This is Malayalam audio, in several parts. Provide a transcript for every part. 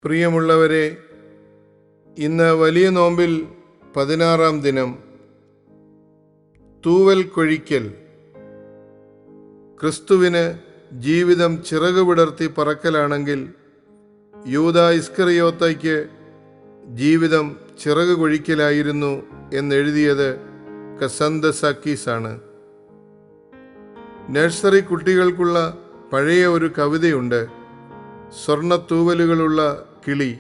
പ്രിയമുള്ളവരെ, ഇന്ന് വലിയ നോമ്പിൽ 16-ാം ദിനം, തൂവൽ കൊഴിക്കൽ. ക്രിസ്തുവിന് ജീവിതം ചിറക് വിടർത്തി പറക്കലാണെങ്കിൽ യൂദാ ഇസ്കറിയോത്തയ്ക്ക് ജീവിതം ചിറക് കൊഴിക്കലായിരുന്നു എന്നെഴുതിയത് കസന്തസാക്കീസാണ്. നഴ്സറി കുട്ടികൾക്കുള്ള പഴയ ഒരു കവിതയുണ്ട്, സ്വർണ്ണത്തൂവലുകളുള്ള കിളി.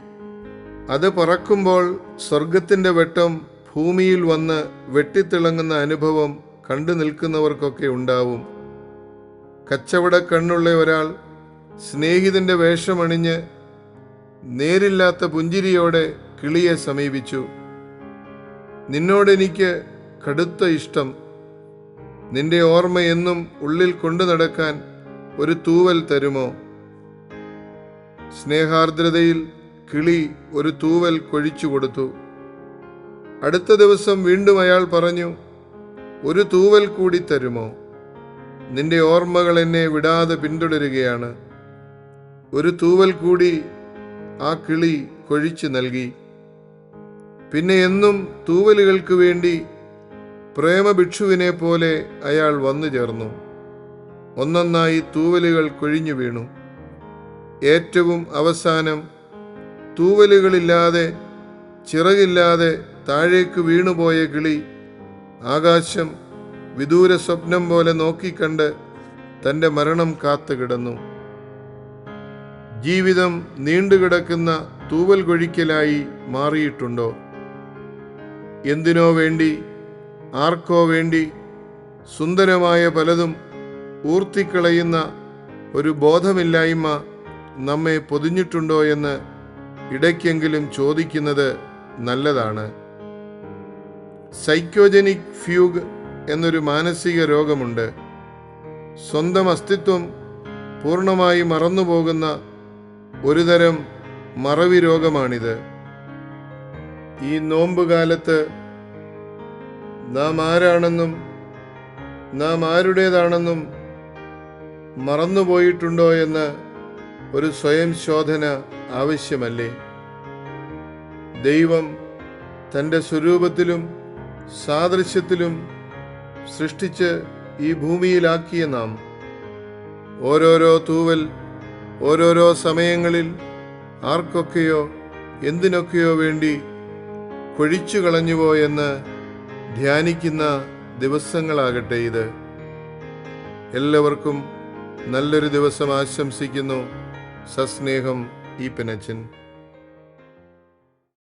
അത് പറക്കുമ്പോൾ സ്വർഗത്തിൻ്റെ വെട്ടം ഭൂമിയിൽ വന്ന് വെട്ടിത്തിളങ്ങുന്ന അനുഭവം കണ്ടു നിൽക്കുന്നവർക്കൊക്കെ ഉണ്ടാവും. കച്ചവട കണ്ണുള്ള ഒരാൾ സ്നേഹിതൻ്റെ വേഷമണിഞ്ഞ് നേരില്ലാത്ത പുഞ്ചിരിയോടെ കിളിയെ സമീപിച്ചു. നിന്നോടെനിക്ക് കടുത്ത ഇഷ്ടം, നിന്റെ ഓർമ്മ എന്നും ഉള്ളിൽ കൊണ്ടു നടക്കാൻ ഒരു തൂവൽ തരുമോ? സ്നേഹാർദ്രതയിൽ കിളി ഒരു തൂവൽ കൊഴിച്ചു കൊടുത്തു. അടുത്ത ദിവസം വീണ്ടും അയാൾ പറഞ്ഞു, ഒരു തൂവൽ കൂടി തരുമോ? നിന്റെ ഓർമ്മകൾ എന്നെ വിടാതെ പിന്തുടരുകയാണ്. ഒരു തൂവൽ കൂടി ആ കിളി കൊഴിച്ചു നൽകി. പിന്നെ എന്നും തൂവലുകൾക്ക് വേണ്ടി പ്രേമഭിക്ഷുവിനെ പോലെ അയാൾ വന്നു ചേർന്നു. ഒന്നൊന്നായി തൂവലുകൾ കൊഴിഞ്ഞു വീണു. ഏറ്റവും അവസാനം തൂവലുകളില്ലാതെ, ചിറകില്ലാതെ താഴേക്ക് വീണുപോയ കിളി ആകാശം വിദൂര സ്വപ്നം പോലെ നോക്കിക്കണ്ട് തൻ്റെ മരണം കാത്തുകിടന്നു. ജീവിതം നീണ്ടുകിടക്കുന്ന തൂവൽ കൊഴിക്കലായി മാറിയിട്ടുണ്ടോ? എന്തിനോ വേണ്ടി, ആർക്കോ വേണ്ടി സുന്ദരമായ പലതും ഊർത്തിക്കളയുന്ന ഒരു ബോധമില്ലായ്മ നമ്മെ പൊതിഞ്ഞിട്ടുണ്ടോ എന്ന് ഇടയ്ക്കെങ്കിലും ചോദിക്കുന്നത് നല്ലതാണ്. സൈക്കോജനിക് ഫ്യൂഗ് എന്നൊരു മാനസിക രോഗമുണ്ട്. സ്വന്തം അസ്തിത്വം പൂർണ്ണമായി മറന്നുപോകുന്ന ഒരുതരം മറവി രോഗമാണിത്. ഈ നോമ്പുകാലത്ത് നാം ആരാണെന്നും നാം ആരുടേതാണെന്നും മറന്നുപോയിട്ടുണ്ടോ എന്ന് ഒരു സ്വയം ശോധന ആവശ്യമല്ലേ? ദൈവം തൻ്റെ സ്വരൂപത്തിലും സാദൃശ്യത്തിലും സൃഷ്ടിച്ച് ഈ ഭൂമിയിലാക്കിയ നാം ഓരോരോ തൂവൽ ഓരോരോ സമയങ്ങളിൽ ആർക്കൊക്കെയോ എന്തിനൊക്കെയോ വേണ്ടി കൊഴിച്ചു കളഞ്ഞുവോ എന്ന് ധ്യാനിക്കുന്ന ദിവസങ്ങളാകട്ടെ ഇത്. എല്ലാവർക്കും നല്ലൊരു ദിവസം ആശംസിക്കുന്നു. സസ്നേഹം, ഈപ്പനച്ചൻ.